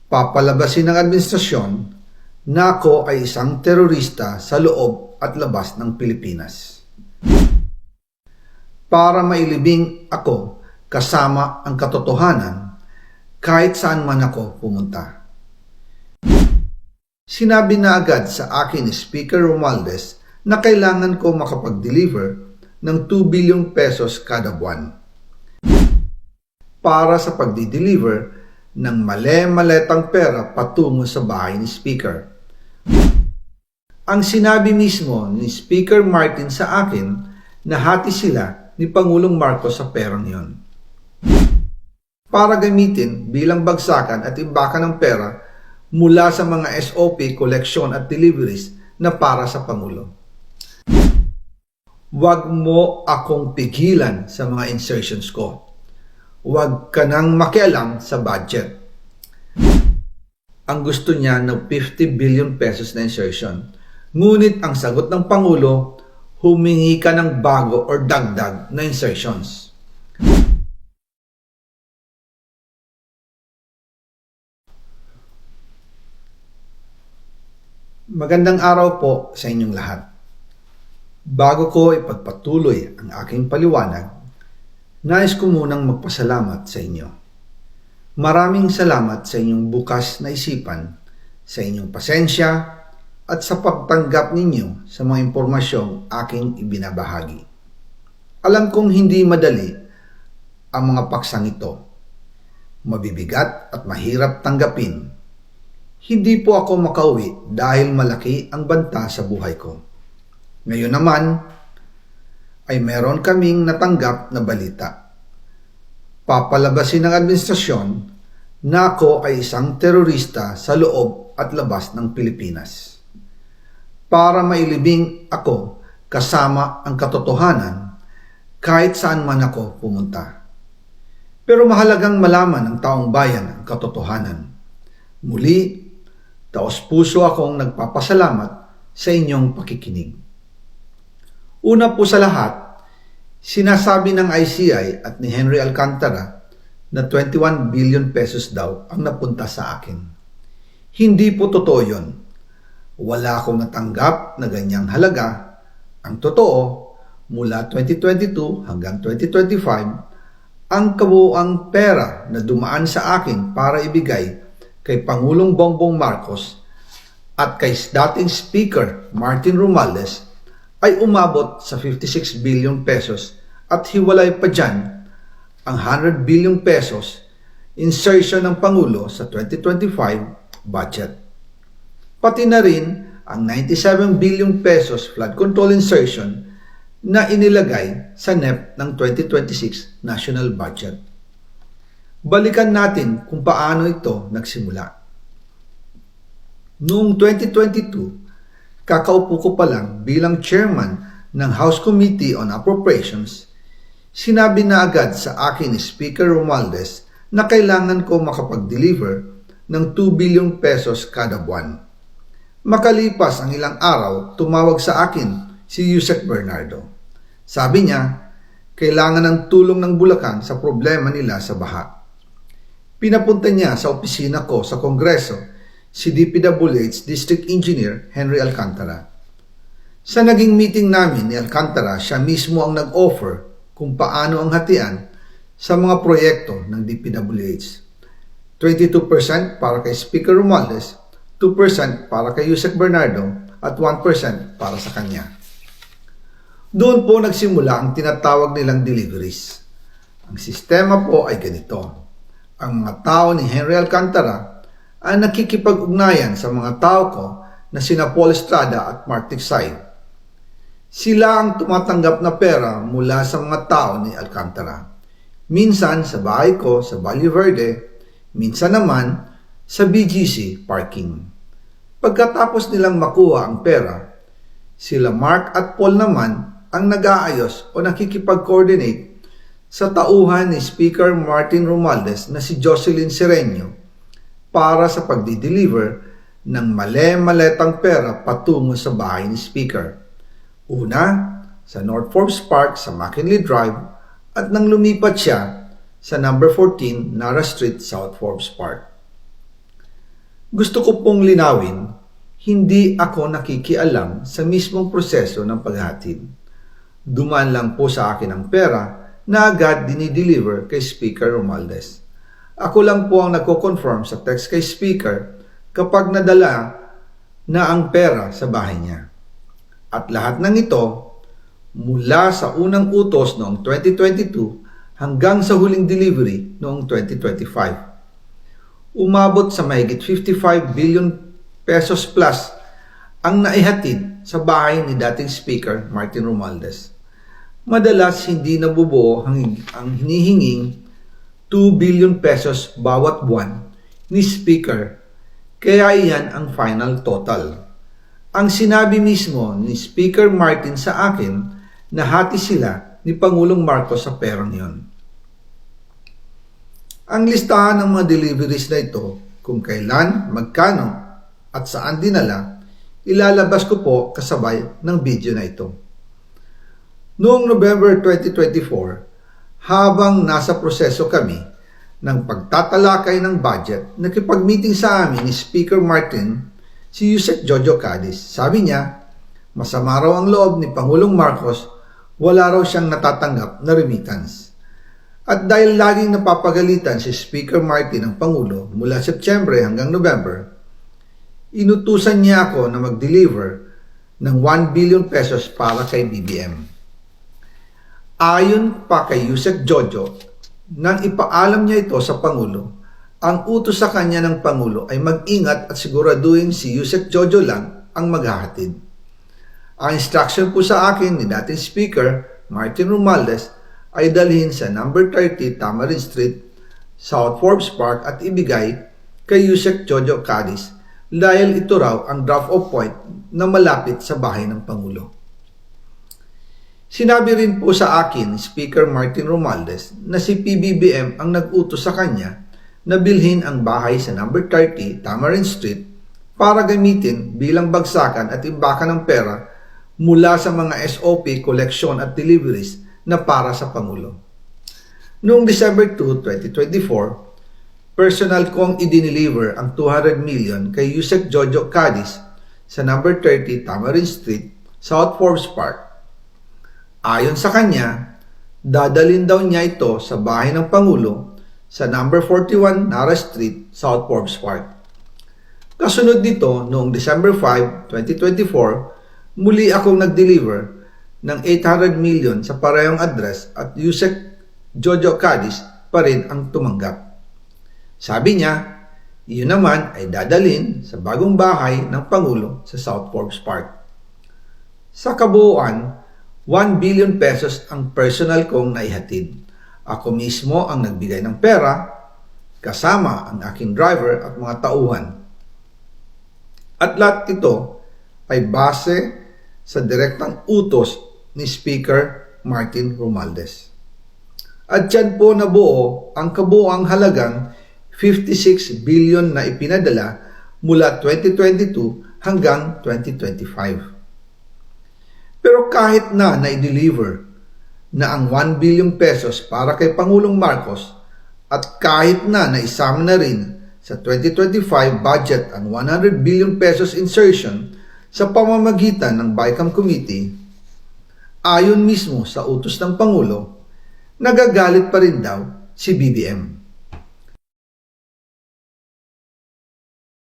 Papalabasin ng administrasyon na ako ay isang terorista sa loob at labas ng Pilipinas. Para mailibing ako kasama ang katotohanan kahit saan man ako pumunta. Sinabi na agad sa akin ni Speaker Romualdez na kailangan ko makapag-deliver ng 2 billion pesos kada buwan para sa pagdi-deliver ng male-maletang pera patungo sa bahay ni Speaker. Ang sinabi mismo ni Speaker Martin sa akin na hati sila ni Pangulong Marcos sa perang yon para gamitin bilang bagsakan at imbakan ng pera mula sa mga SOP, koleksyon at deliveries na para sa Pangulo. Huwag mo akong pigilan sa mga insertions ko. Huwag ka nang makialam sa budget. Ang gusto niya ng 50 billion pesos na insertion. Ngunit ang sagot ng Pangulo, humingi ka ng bago or dagdag na insertions. Magandang araw po sa inyong lahat. Bago ko ipagpatuloy ang aking paliwanag, nais ko munang magpasalamat sa inyo. Maraming salamat sa inyong bukas na isipan, sa inyong pasensya, at sa pagtanggap ninyo sa mga impormasyong aking ibinabahagi. Alam kong hindi madali ang mga paksang ito. Mabibigat at mahirap tanggapin. Hindi po ako makauwi dahil malaki ang banta sa buhay ko. Ngayon naman ay meron kaming natanggap na balita. Papalabasin ng administrasyon na ako ay isang terorista sa loob at labas ng Pilipinas. Para mailibing ako kasama ang katotohanan kahit saan man ako pumunta. Pero mahalagang malaman ng taong bayan ang katotohanan. Muli, taos-puso akong nagpapasalamat sa inyong pakikinig. Una po sa lahat, sinasabi ng ICI at ni Henry Alcantara na 21 billion pesos daw ang napunta sa akin. Hindi po totoo yun. Wala akong natanggap na ganyang halaga. Ang totoo, mula 2022 hanggang 2025, ang kabuuang pera na dumaan sa akin para ibigay kay Pangulong Bongbong Marcos at kay dating Speaker Martin Romualdez ay umabot sa 56 billion pesos at hiwalay pa dyan ang 100 billion pesos insertion ng Pangulo sa 2025 budget. Pati na rin ang 97 billion pesos flood control insertion na inilagay sa NEP ng 2026 national budget. Balikan natin kung paano ito nagsimula. Noong 2022, kakaupo ko pa lang bilang chairman ng House Committee on Appropriations, sinabi na agad sa akin ni Speaker Romualdez na kailangan ko makapag-deliver ng 2 billion pesos kada buwan. Makalipas ang ilang araw, tumawag sa akin si Yusek Bernardo. Sabi niya, kailangan ng tulong ng Bulacan sa problema nila sa baha. Pinapunta niya sa opisina ko sa Kongreso si DPWH District Engineer Henry Alcantara. Sa naging meeting namin ni Alcantara, siya mismo ang nag-offer kung paano ang hatian sa mga proyekto ng DPWH. 22% para kay Speaker Romualdez, 2% para kay Yusek Bernardo at 1% para sa kanya. Doon po nagsimula ang tinatawag nilang deliveries. Ang sistema po ay ganito. Ang mga tao ni Henry Alcantara ay nakikipag-ugnayan sa mga tao ko na sina Paul Estrada at Mark Tiksay. Sila ang tumatanggap na pera mula sa mga tao ni Alcantara. Minsan sa bahay ko sa Valle Verde, minsan naman sa BGC parking. Pagkatapos nilang makuha ang pera, sila Mark at Paul naman ang nag-aayos o nakikipag-coordinate sa tauhan ni Speaker Martin Romualdez na si Jocelyn Sereno para sa pagdi-deliver ng male-maletang pera patungo sa bahay ni Speaker. Una, sa North Forbes Park sa McKinley Drive at nang lumipat siya sa number 14 Nara Street, South Forbes Park. Gusto ko pong linawin, hindi ako nakikialam sa mismong proseso ng paghatid. Dumaan lang po sa akin ang pera na agad dinideliver kay Speaker Romualdez. Ako lang po ang nagko-confirm sa text kay Speaker kapag nadala na ang pera sa bahay niya. At lahat ng ito, mula sa unang utos noong 2022 hanggang sa huling delivery noong 2025. Umabot sa mahigit 55 billion pesos plus ang naihatid sa bahay ni dating Speaker Martin Romualdez. Madalas hindi nabubuo ang hinihinging 2 billion pesos bawat buwan ni Speaker, kaya iyan ang final total. Ang sinabi mismo ni Speaker Martin sa akin na hati sila ni Pangulong Marcos sa perang yon. Ang listahan ng mga deliveries na ito, kung kailan, magkano, at saan dinala, ilalabas ko po kasabay ng video na ito. Noong November 2024, habang nasa proseso kami ng pagtatalakay ng budget, nakipag-meeting sa amin ni Speaker Martin si Yusek Jojo Cadiz. Sabi niya, masama raw ang loob ni Pangulong Marcos, wala raw siyang natatanggap na remittance. At dahil laging napapagalitan si Speaker Martin ng Pangulo mula Setyembre hanggang November, inutusan niya ako na mag-deliver ng 1 billion pesos para kay BBM. Ayon pa kay Yusek Jojo, nang ipaalam niya ito sa Pangulo, ang utos sa kanya ng Pangulo ay mag-ingat at siguraduhin si Yusek Jojo lang ang maghahatid. Ang instruction po sa akin ni dating Speaker Martin Romualdez ay dalhin sa number 30 Tamarind Street, South Forbes Park at ibigay kay Yusek Jojo Cadiz dahil ito raw ang drop-off point na malapit sa bahay ng Pangulo. Sinabi rin po sa akin ni Speaker Martin Romualdez na si PBBM ang nag-utos sa kanya na bilhin ang bahay sa number 30 Tamarind Street para gamitin bilang bagsakan at imbakan ng pera mula sa mga SOP, collection at deliveries na para sa Pangulo. Noong December 2, 2024, personal kong i-deliver ang 200 million kay Yusek Jojo Cadiz sa number 30 Tamarind Street, South Forbes Park. Ayon sa kanya, dadalhin daw niya ito sa bahay ng Pangulo sa number 41 Nara Street, South Forbes Park. Kasunod nito, noong December 5, 2024, muli akong nag-deliver ng 800 million sa parehong address at Yusek Jojo Cadiz pa rin ang tumanggap. Sabi niya, iyon naman ay dadalhin sa bagong bahay ng Pangulo sa South Forbes Park. Sa kabuuan, 1 billion pesos ang personal kong naihatid. Ako mismo ang nagbigay ng pera, kasama ang aking driver at mga tauhan. At lahat ito ay base sa direktang utos ni Speaker Martin Romualdez. At dyan po nabuo ang kabuuang halagang 56 billion na ipinadala mula 2022 hanggang 2025. Pero kahit na i-deliver na ang 1 billion pesos para kay Pangulong Marcos at kahit na isama na rin sa 2025 budget ang 100 billion pesos insertion sa pamamagitan ng BICAM Committee, ayon mismo sa utos ng Pangulo, nagagalit pa rin daw si BBM.